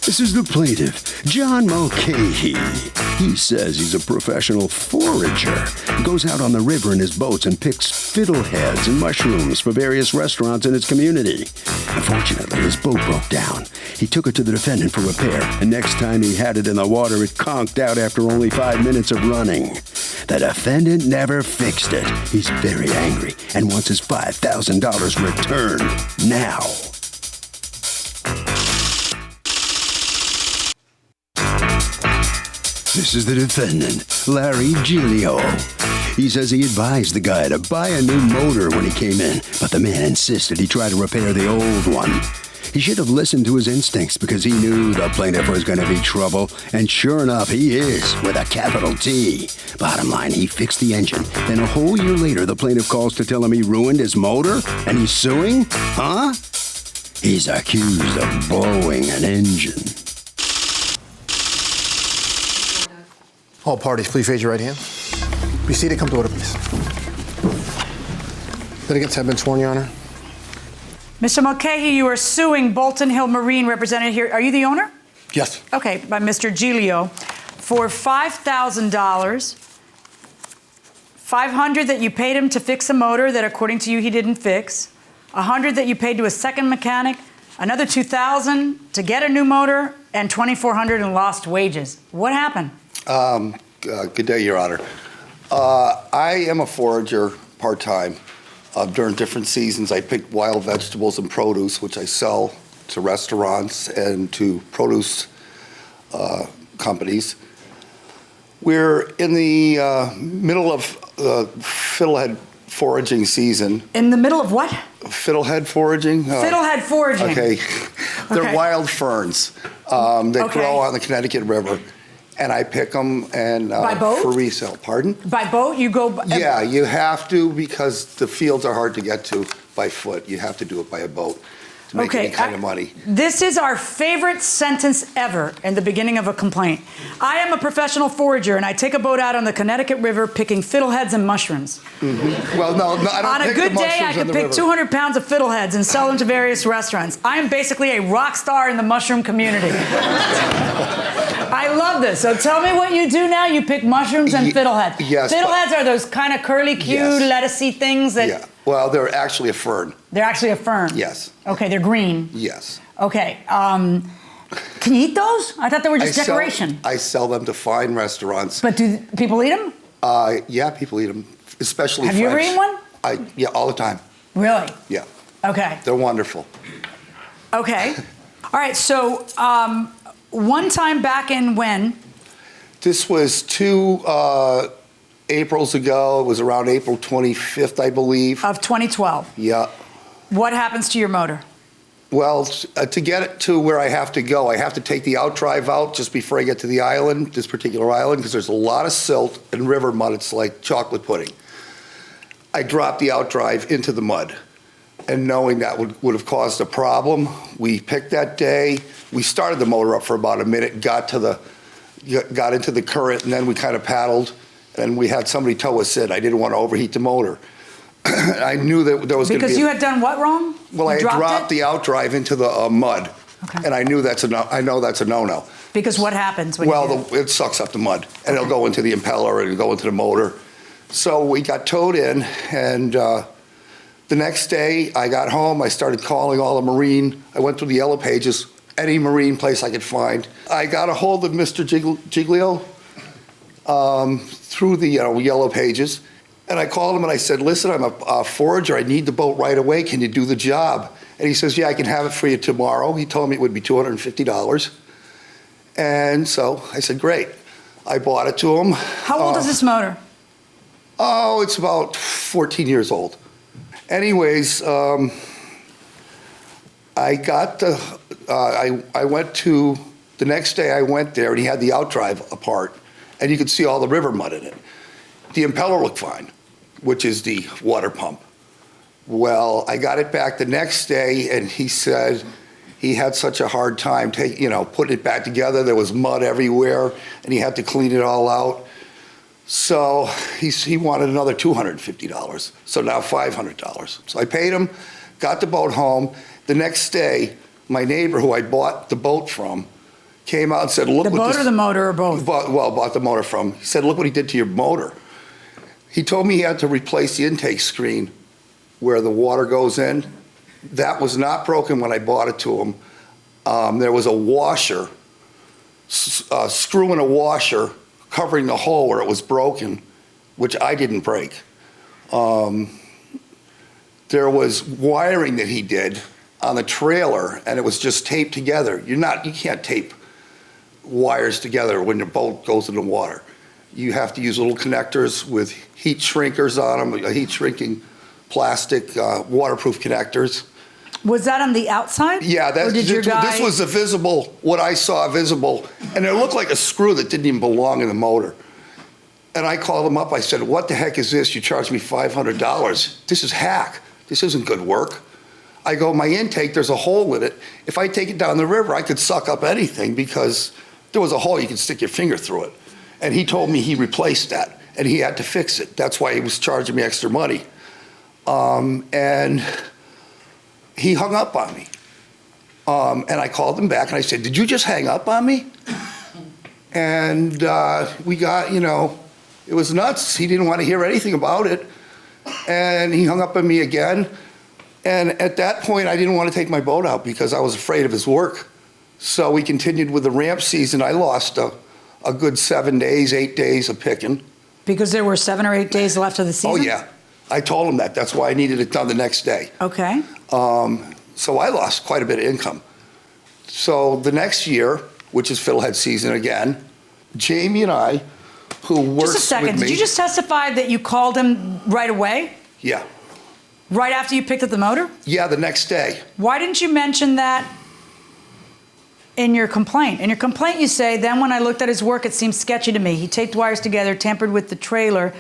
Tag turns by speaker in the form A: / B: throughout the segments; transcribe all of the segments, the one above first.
A: This is the plaintiff, John Mulcahy. He says he's a professional forager. Goes out on the river in his boats and picks fiddleheads and mushrooms for various restaurants in his community. Unfortunately, his boat broke down. He took it to the defendant for repair, and next time he had it in the water, it conked out after only 5 minutes of running. The defendant never fixed it. He's very angry and wants his $5,000 returned now. This is the defendant, Larry Giglio. He says he advised the guy to buy a new motor when he came in, but the man insisted he try to repair the old one. He should have listened to his instincts because he knew the plaintiff was going to be trouble, and sure enough, he is, with a capital T. Bottom line, he fixed the engine. Then a whole year later, the plaintiff calls to tell him he ruined his motor, and he's suing? Huh? He's accused of blowing an engine.
B: All parties, please raise your right hand. Be seated. Come to order, please. Litigants have been sworn, Your Honor.
C: Mr. Mulcahy, you are suing Bolton Hill Marine, represented here. Are you the owner?
B: Yes.
C: Okay, by Mr. Giglio, for $5,000, $500 that you paid him to fix a motor that, according to you, he didn't fix, $100 that you paid to a second mechanic, another $2,000 to get a new motor, and $2,400 in lost wages. What happened?
D: Good day, Your Honor. I am a forager part-time. During different seasons, I pick wild vegetables and produce, which I sell to restaurants and to produce companies. We're in the middle of fiddlehead foraging season.
C: In the middle of what?
D: Fiddlehead foraging.
C: Fiddlehead foraging.
D: Okay. They're wild ferns. They grow on the Connecticut River. And I pick them and
C: by boat?
D: For resale. Pardon?
C: By boat, you go.
D: Yeah, you have to because the fields are hard to get to by foot. You have to do it by a boat to make any kind of money.
C: This is our favorite sentence ever in the beginning of a complaint. I am a professional forager, and I take a boat out on the Connecticut River picking fiddleheads and mushrooms.
D: Mm-hmm. Well, no, I don't.
C: On a good day, I could pick 200 pounds of fiddleheads and sell them to various restaurants. I am basically a rock star in the mushroom community. I love this. So tell me what you do now. You pick mushrooms and fiddleheads.
D: Yes.
C: Fiddleheads are those kind of curly, cute, lettucey things that...
D: Yeah. Well, they're actually a fern.
C: They're actually a fern?
D: Yes.
C: Okay, they're green.
D: Yes.
C: Okay. Can you eat those? I thought they were just decoration.
D: I sell them to fine restaurants.
C: But do people eat them?
D: Yeah, people eat them, especially
C: Have you ever eaten one?
D: Yeah, all the time.
C: Really?
D: Yeah.
C: Okay.
D: They're wonderful.
C: Okay. All right, so one time back in when?
D: This was 2 Aprils ago. It was around April 25th, I believe.
C: Of 2012?
D: Yeah.
C: What happens to your motor?
D: Well, to get it to where I have to go, I have to take the outdrive out just before I get to the island, this particular island, because there's a lot of silt and river mud. It's like chocolate pudding. I dropped the outdrive into the mud, and knowing that would have caused a problem, we picked that day. We started the motor up for about a minute, got into the current, and then we kind of paddled, and we had somebody tow us in. I didn't want to overheat the motor. I knew that there was going to be...
C: Because you had done what wrong?
D: Well, I dropped the outdrive into the mud, and I knew I know that's a no-no.
C: Because what happens when you do?
D: Well, it sucks up the mud, and it'll go into the impeller and it'll go into the motor. So we got towed in, and the next day I got home. I started calling all the marine. I went through the yellow pages, any marine place I could find. I got a hold of Mr. Giglio through the yellow pages. And I called him and I said, listen, I'm a forager. I need the boat right away. Can you do the job? And he says, yeah, I can have it for you tomorrow. He told me it would be $250. And so I said, great. I bought it to him.
C: How old is this motor?
D: Oh, it's about 14 years old. Anyways, I got I went to, the next day I went there and he had the outdrive apart and you could see all the river mud in it. The impeller looked fine, which is the water pump. Well, I got it back the next day, and he said he had such a hard time putting it back together. There was mud everywhere, and he had to clean it all out. So he wanted another $250, so now $500. So I paid him, got the boat home. The next day, my neighbor, who I bought the boat from, came out and said, look
C: The
D: what
C: boat
D: this...
C: or the motor or both?
D: Bought the motor from. He said, look what he did to your motor. He told me he had to replace the intake screen where the water goes in. That was not broken when I bought it to him. There was a washer, screw in a washer covering the hole where it was broken, which I didn't break. There was wiring that he did on the trailer, and it was just taped together. You can't tape wires together when your boat goes in the water. You have to use little connectors with heat shrinkers on them, heat shrinking plastic, waterproof connectors.
C: Was that on the outside?
D: Yeah, this was a visible, what I saw visible, and it looked like a screw that didn't even belong in the motor. And I called him up, I said, what the heck is this? You charged me $500. This is hack. This isn't good work. I go, my intake, there's a hole in it. If I take it down the river, I could suck up anything because there was a hole, you could stick your finger through it. And he told me he replaced that, and he had to fix it. That's why he was charging me extra money. And he hung up on me. And I called him back, and I said, did you just hang up on me? And we got, it was nuts. He didn't want to hear anything about it. And he hung up on me again. And at that point, I didn't want to take my boat out because I was afraid of his work. So we continued with the ramp season. I lost a good 7 days, 8 days of picking.
C: Because there were 7 or 8 days left of the season?
D: Oh, yeah. I told him that. That's why I needed it done the next day.
C: Okay.
D: So I lost quite a bit of income. So the next year, which is fiddlehead season again, Jamie and I, who works with me...
C: Just a second. Did you just testify that you called him right away?
D: Yeah.
C: Right after you picked up the motor?
D: Yeah, the next day.
C: Why didn't you mention that in your complaint? In your complaint, you say, then when I looked at his work, it seemed sketchy to me. He taped wires together, tampered with the trailer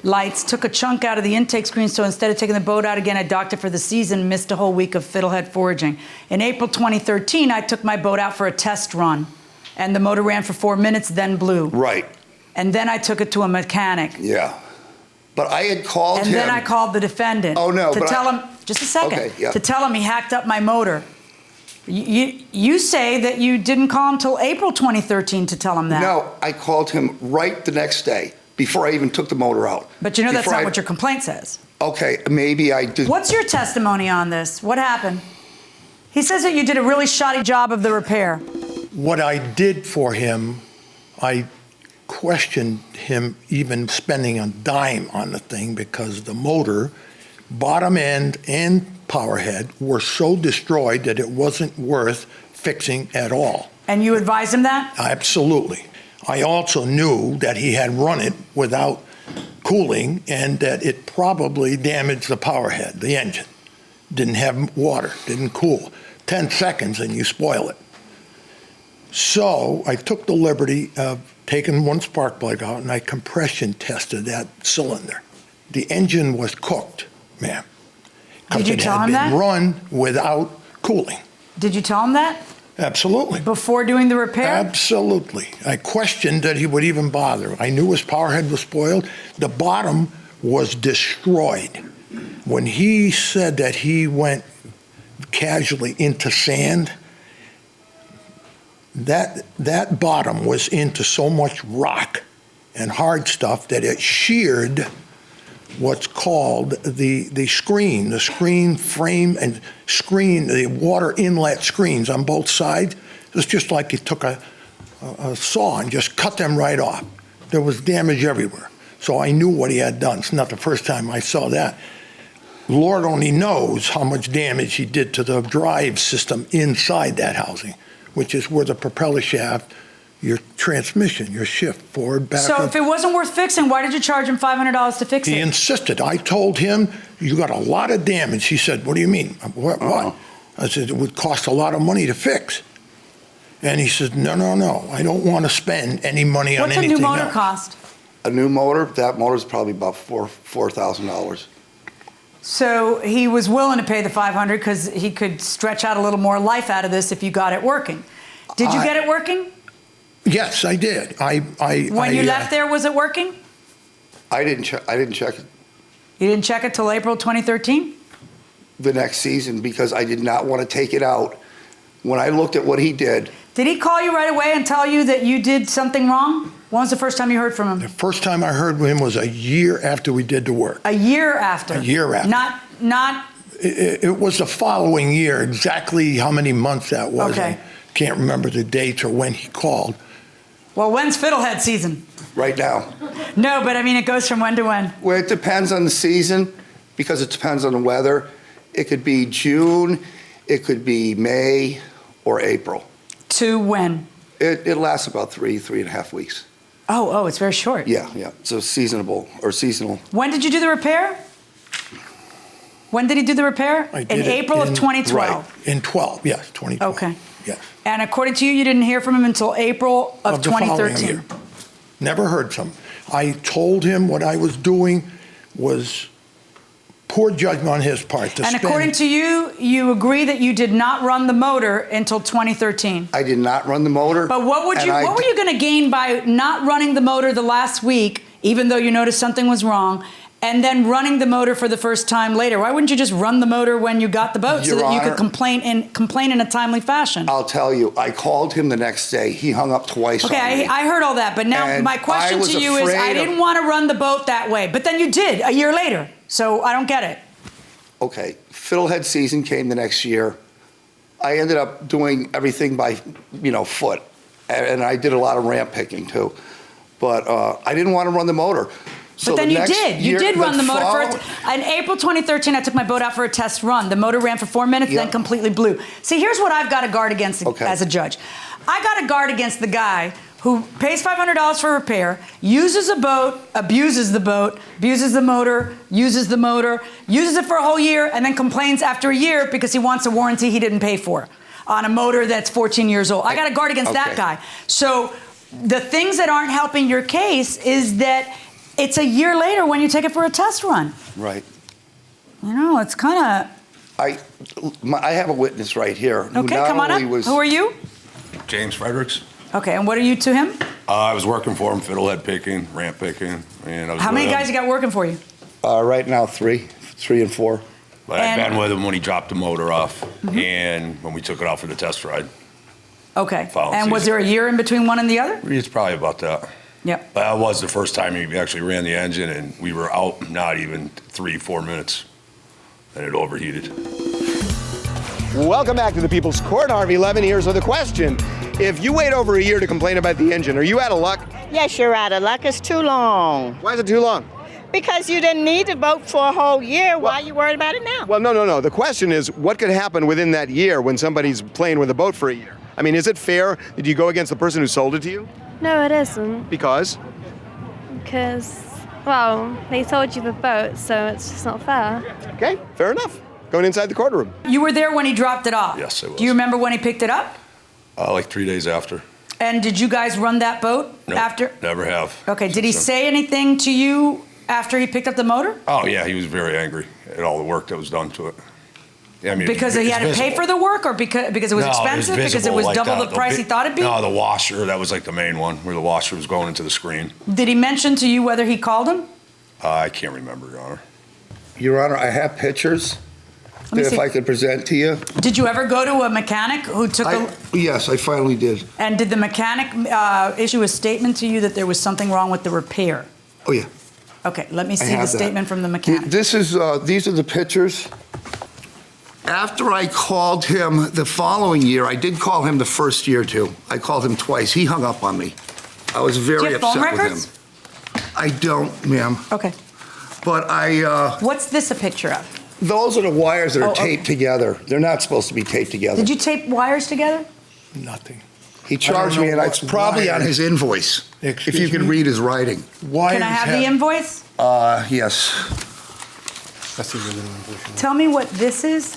C: lights, took a chunk out of the intake screen, so instead of taking the boat out again, I docked it for the season, missed a whole week of fiddlehead foraging. In April 2013, I took my boat out for a test run, and the motor ran for 4 minutes, then blew.
D: Right.
C: And then I took it to a mechanic.
D: Yeah. But I had called him.
C: And then I called the defendant.
D: Oh, no.
C: To tell him, just a second.
D: Okay, yeah.
C: To tell him he hacked up my motor. You say that you didn't call him till April 2013 to tell him that.
D: No, I called him right the next day before I even took the motor out.
C: But you know that's not what your complaint says.
D: Okay, maybe I did.
C: What's your testimony on this? What happened? He says that you did a really shoddy job of the repair.
E: What I did for him, I questioned him even spending a dime on the thing because the motor, bottom end and power head were so destroyed that it wasn't worth fixing at all.
C: And you advised him that?
E: Absolutely. I also knew that he had run it without cooling and that it probably damaged the power head, the engine. Didn't have water, didn't cool. 10 seconds and you spoil it. So I took the liberty of taking one spark plug out and I compression tested that cylinder. The engine was cooked, ma'am.
C: Did you tell him that?
E: It had been run without cooling.
C: Did you tell him that?
E: Absolutely.
C: Before doing the repair?
E: Absolutely. I questioned that he would even bother. I knew his power head was spoiled. The bottom was destroyed. When he said that he went casually into sand, that bottom was into so much rock and hard stuff that it sheared what's called the screen frame and screen, the water inlet screens on both sides. It's just like you took a saw and just cut them right off. There was damage everywhere. So I knew what he had done. It's not the first time I saw that. Lord only knows how much damage he did to the drive system inside that housing, which is where the propeller shaft, your transmission, your shift, forward, back.
C: So if it wasn't worth fixing, why did you charge him $500 to fix it?
E: He insisted. I told him, you got a lot of damage. He said, what do you mean? What? I said, it would cost a lot of money to fix. And he said, no, I don't want to spend any money on anything
C: What's a new motor
E: else.
C: cost?
D: A new motor, that motor's probably about $4,000.
C: So he was willing to pay the $500 because he could stretch out a little more life out of this if you got it working. Did you get it working?
E: Yes, I did.
C: When you left there, was it working?
D: I didn't check it
C: You didn't check it till April 2013?
D: the next season because I did not want to take it out. When I looked at what he did.
C: Did he call you right away and tell you that you did something wrong? When was the first time you heard from him?
E: The first time I heard from him was a year after we did the work.
C: A year after?
E: A year after.
C: Not.
E: It was the following year. Exactly how many months that was,
C: Okay.
E: I can't remember the dates or when he called.
C: Well, when's fiddlehead season?
D: Right now.
C: No, but I mean, it goes from when to when?
D: Well, it depends on the season because it depends on the weather. It could be June, it could be May or April.
C: To when?
D: It lasts about 3.5 weeks.
C: Oh, it's very short.
D: Yeah. So seasonal.
C: When did you do the repair? When did he do the repair?
E: I
C: In
E: did it
C: April of 2012.
D: Right.
E: In 12, yes, 2012.
C: Okay.
E: Yes.
C: And according to you, you didn't hear from him until April of
E: the following
C: 2013.
E: year. Never heard from him. I told him what I was doing was poor judgment on his part.
C: And according to you, you agree that you did not run the motor until 2013.
D: I did not run the motor.
C: But what were you going to gain by not running the motor the last week, even though you noticed something was wrong, and then running the motor for the first time later? Why wouldn't you just run the motor when you got the boat so that you could complain in a timely fashion?
D: I'll tell you, I called him the next day. He hung up twice on me.
C: Okay, I heard all that, but now
D: And
C: my question to you is, I didn't want to run the boat that way, but then you did a year later, so I don't get it.
D: Okay, fiddlehead season came the next year. I ended up doing everything by, foot, and I did a lot of ramp picking too. But I didn't want to run the motor. So
C: But then
D: the
C: you did run the motor
D: fall-
C: in April 2013. I took my boat out for a test run. The motor ran for 4 minutes,
D: Yeah.
C: then completely blew. See, here's what I've got to guard against as a judge. I got to guard against the guy who pays $500 for repair, uses a boat, abuses the boat, abuses the motor, uses it for a whole year, and then complains after a year because he wants a warranty he didn't pay for on a motor that's 14 years old. I got to guard against that guy. So the things that aren't helping your case is that it's a year later when you take it for a test run.
D: Right.
C: It's kind of...
D: I have a witness right here.
C: Okay, come on up. Who are you?
F: James Fredericks.
C: Okay, and what are you to him?
F: I was working for him, fiddlehead picking, ramp picking, and I was
C: How
F: with
C: many
F: him.
C: guys you got working for you?
D: Right now, 3 and 4.
F: But I'd been with him when he dropped the motor off, and when we took it out for the test ride.
C: Okay,
F: Following
C: and was
F: season.
C: there a year in between one and the other?
F: It's probably about that.
C: Yep.
F: But that was the first time he actually ran the engine, and we were out not even 3-4 minutes, and it overheated.
G: Welcome back to the People's Court. Harvey Levin here. So the question, if you wait over a year to complain about the engine, are you out of luck?
H: Yes, you're out of luck. It's too long.
G: Why is it too long?
H: Because you didn't need to vote for a whole year. Why are you worried about it now?
G: Well, no. The question is, what could happen within that year when somebody's playing with a boat for a year? I mean, is it fair that you go against the person who sold it to you?
I: No, it isn't.
G: Because?
I: Because, well, they sold you the boat, so it's just not fair.
G: Okay, fair enough. Going inside the courtroom.
C: You were there when he dropped it off?
F: Yes, I was.
C: Do you remember when he picked it up?
F: Like 3 days after.
C: And did you guys run that boat
F: Nope,
C: after?
F: Never have.
C: Okay, did he say anything to you after he picked up the motor?
F: Oh, yeah, he was very angry at all the work that was done to it. Yeah, I mean,
C: Because he had to pay for the work, or because it was
F: No,
C: expensive? Because it
F: visible,
C: was
F: like
C: double the price he thought it'd be?
F: No, the washer, that was like the main one, where the washer was going into the screen.
C: Did he mention to you whether he called him?
F: I can't remember, Your Honor.
D: Your Honor, I have pictures
C: me
D: that
C: see.
D: if I could present to you.
C: Did you ever go to a mechanic who took
D: Yes, I finally did.
C: And did the mechanic issue a statement to you that there was something wrong with the repair?
D: Oh, yeah.
C: Okay, let me
D: I
C: see the
D: have that.
C: statement from the mechanic.
D: These are the pictures. After I called him the following year, I did call him the first year too. I called him twice. He hung up on me. I was very
C: Do you have phone
D: upset with
C: records?
D: him. I don't, ma'am.
C: Okay.
D: But
C: What's this a picture of?
D: those are the wires that are
C: Oh, okay.
D: taped together. They're not supposed to be taped together.
C: Did you tape wires together?
E: Nothing.
D: He charged me, and it's probably on his invoice. If you
E: Excuse
D: can
E: me?
D: read his writing.
C: Can I have the invoice?
D: Yes.
B: That's the original invoice.
C: Tell me what this is.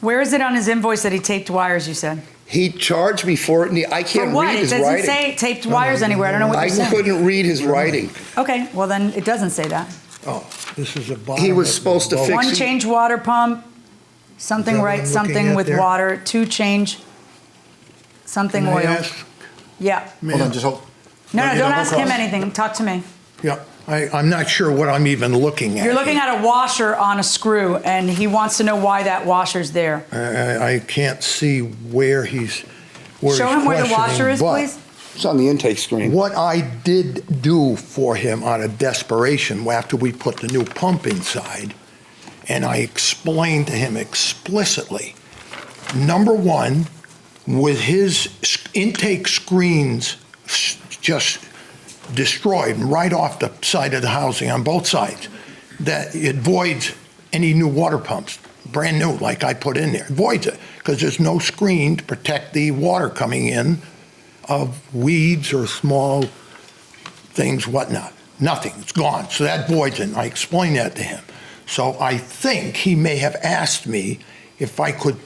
C: Where is it on his invoice that he taped wires, you said?
D: He charged me for it, and I
C: For
D: can't
C: what?
D: read
C: It
D: his
C: doesn't
D: writing.
C: say taped wires anywhere. I don't know what
D: I
C: you're saying.
D: couldn't read his writing.
C: Okay, well then it doesn't say that.
E: Oh, this is a bottom.
D: He was
E: of the
D: supposed to
E: boat.
D: fix
C: One
D: it.
C: change water pump, something
E: Is that what
C: right,
E: I'm
C: something
E: looking at
C: with
E: there?
C: water, 2 change, something
E: Can I
C: oil.
E: ask,
C: Yeah.
B: Hold on,
E: ma'am?
B: just hold.
C: No,
B: you
C: don't
B: double
C: ask him
B: cross?
C: anything. Talk to me.
E: Yeah. I'm not sure what I'm even looking at.
C: You're looking at a washer on a screw, and he wants to know why that washer's there.
E: I can't see where he's
C: Show him where the washer is, please.
D: It's on the intake screen.
E: What I did do for him out of desperation after we put the new pump inside, and I explained to him explicitly, number one, with his intake screens just destroyed right off the side of the housing on both sides, that it voids any new water pumps, brand new, like I put in there. It voids it, because there's no screen to protect the water coming in of weeds or small things, whatnot. Nothing, it's gone, so that voids it, and I explained that to him. So I think he may have asked me if I could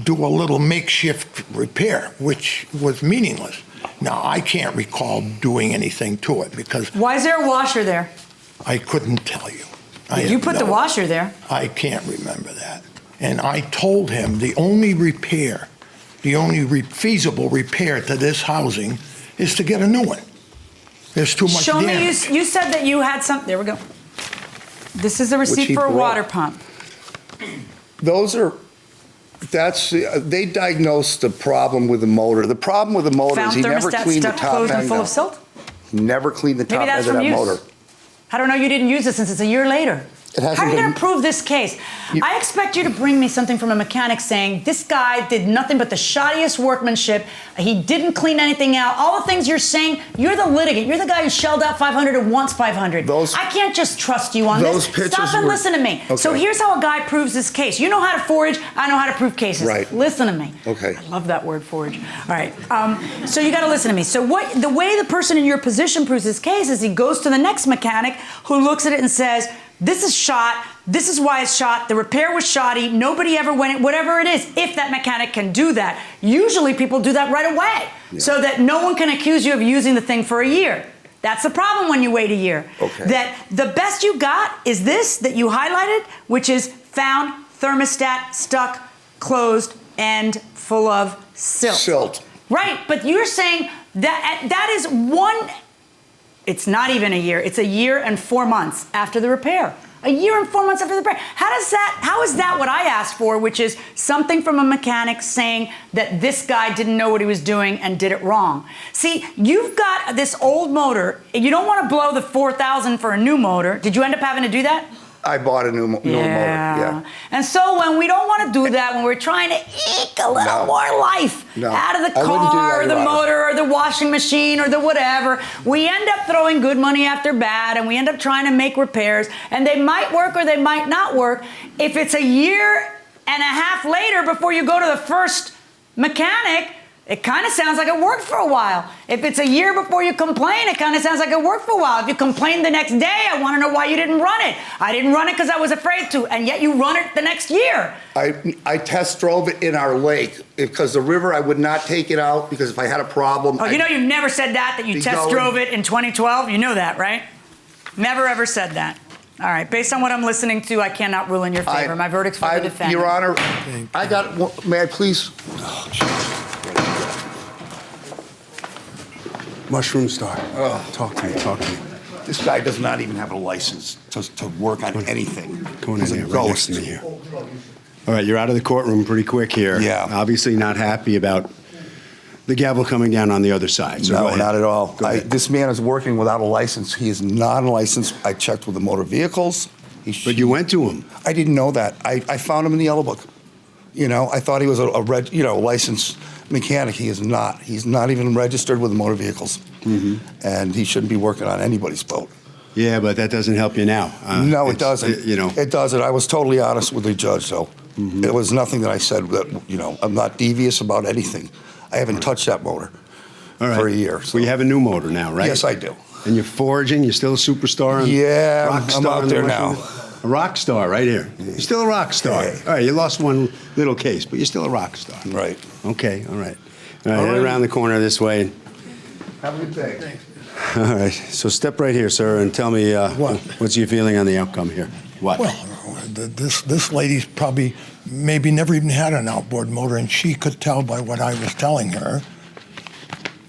E: do a little makeshift repair, which was meaningless. Now, I can't recall doing anything to it because...
C: Why is there a washer there?
E: I couldn't tell you.
C: You put the washer there.
E: I can't remember that. And I told him the only repair, the only feasible repair to this housing is to get a new one. There's too much
C: damage.
E: damage.
C: You said that you had some, there we go. This is the receipt for a water pump.
D: Those are, they diagnosed the problem with the motor. The problem with the motor is he never cleaned the top
C: closed and
D: end
C: full
D: out.
C: of silt?
D: He never cleaned the top
C: Maybe
D: end
C: that's
D: of
C: from
D: that
C: use.
D: motor.
C: I don't know, you didn't use it since it's a year later.
D: It hasn't
C: How are you
D: been-
C: going to prove this case? I expect you to bring me something from a mechanic saying this guy did nothing but the shoddiest workmanship. He didn't clean anything out. All the things you're saying, you're the litigant. You're the guy who shelled out $500 and wants $500. I can't just trust you on
D: those
C: this.
D: pictures
C: Stop and
D: were-
C: listen to me.
D: Okay.
C: So here's how a guy proves this case. You know how to forage. I know how to prove cases.
D: Right.
C: Listen to me.
D: Okay.
C: I love that word, forage. All right. So you got to listen to me. So the way the person in your position proves his case is he goes to the next mechanic who looks at it and says, this is shot. This is why it's shot. The repair was shoddy. Nobody ever went in, whatever it is, if that mechanic can do that. Usually people do that right away so that no one can accuse you of using the thing for a year. That's the problem when you wait a year.
D: Okay.
C: That the best you got is this that you highlighted, which is found thermostat stuck, closed, and full of silt.
D: Silt.
C: Right, but you're saying that is one... It's not even a year. It's a year and 4 months after the repair. A year and 4 months after the repair. How is that what I asked for, which is something from a mechanic saying that this guy didn't know what he was doing and did it wrong? See, you've got this old motor. You don't want to blow the $4,000 for a new motor. Did you end up having to do that?
D: I bought a new motor. Yeah.
C: And so when we don't want to do that, when we're trying to eke a little more life out of the car or the motor or the washing machine or the whatever, we end up throwing good money after bad, and we end up trying to make repairs, and they might work or they might not work. If it's a year and a half later before you go to the first mechanic, it kind of sounds like it worked for a while. If it's a year before you complain, it kind of sounds like it worked for a while. If you complain the next day, I want to know why you didn't run it. I didn't run it because I was afraid to, and yet you run it the next year.
D: I test drove it in our lake because the river, I would not take it out because if I had a problem.
C: Oh, you know you never said that you test drove it in 2012? You know that, right? Never ever said that. All right, based on what I'm listening to, I cannot rule in your favor. My verdict's for the defendant.
D: Your Honor, I got, may I please?
A: Mushroom Star. Talk to me.
D: This guy does not even have a license to work on anything.
A: Come on
D: He's
A: in
D: a
A: here, right next
D: ghost.
A: to me here. All right, you're out of the courtroom pretty quick here.
D: Yeah.
A: Obviously not happy about the gavel coming down on the other side. So go
D: No,
A: ahead.
D: not at all.
A: Go ahead.
D: This man is working without a license. He is not licensed. I checked with the motor vehicles.
A: But you went to him.
D: I didn't know that. I found him in the yellow book. You know, I thought he was a licensed mechanic. He is not. He's not even registered with the motor vehicles. And he shouldn't be working on anybody's boat.
A: Yeah, but that doesn't help you now.
D: No, it doesn't. It doesn't. I was totally honest with the judge, though. It was nothing that I said that, I'm not devious about anything. I haven't touched that motor for a year. So.
A: Well, you have a new motor now, right?
D: Yes, I do.
A: And you're foraging? You're still a superstar?
D: Yeah,
A: rock
D: I'm
A: star
D: out
A: in the
D: there
A: mushroom?
D: now.
A: A rock star right here. You're still a rock star.
D: Hey.
A: All right, you lost one little case, but you're still a rock star.
D: Right.
A: Okay, all right. All right, head around the corner this way.
D: Have a good day.
A: All right, so step right here, sir, and tell me what's your feeling on the outcome here? What?
E: Well, this lady's probably maybe never even had an outboard motor, and she could tell by what I was telling her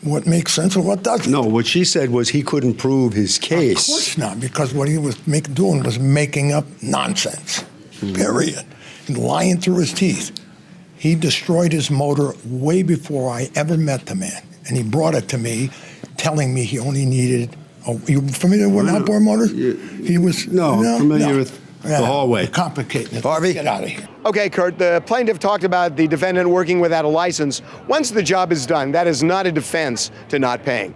E: what makes sense and what doesn't.
A: No, what she said was he couldn't prove his case.
E: Of course not, because what he was doing was making up nonsense, period, and lying through his teeth. He destroyed his motor way before I ever met the man, and he brought it to me, telling me he only needed. Oh, you familiar with outboard motors? He was
A: familiar with the hallway.
E: Complicated.
A: Harvey,
E: get out of here.
G: Okay, Kurt, the plaintiff talked about the defendant working without a license. Once the job is done, that is not a defense to not paying.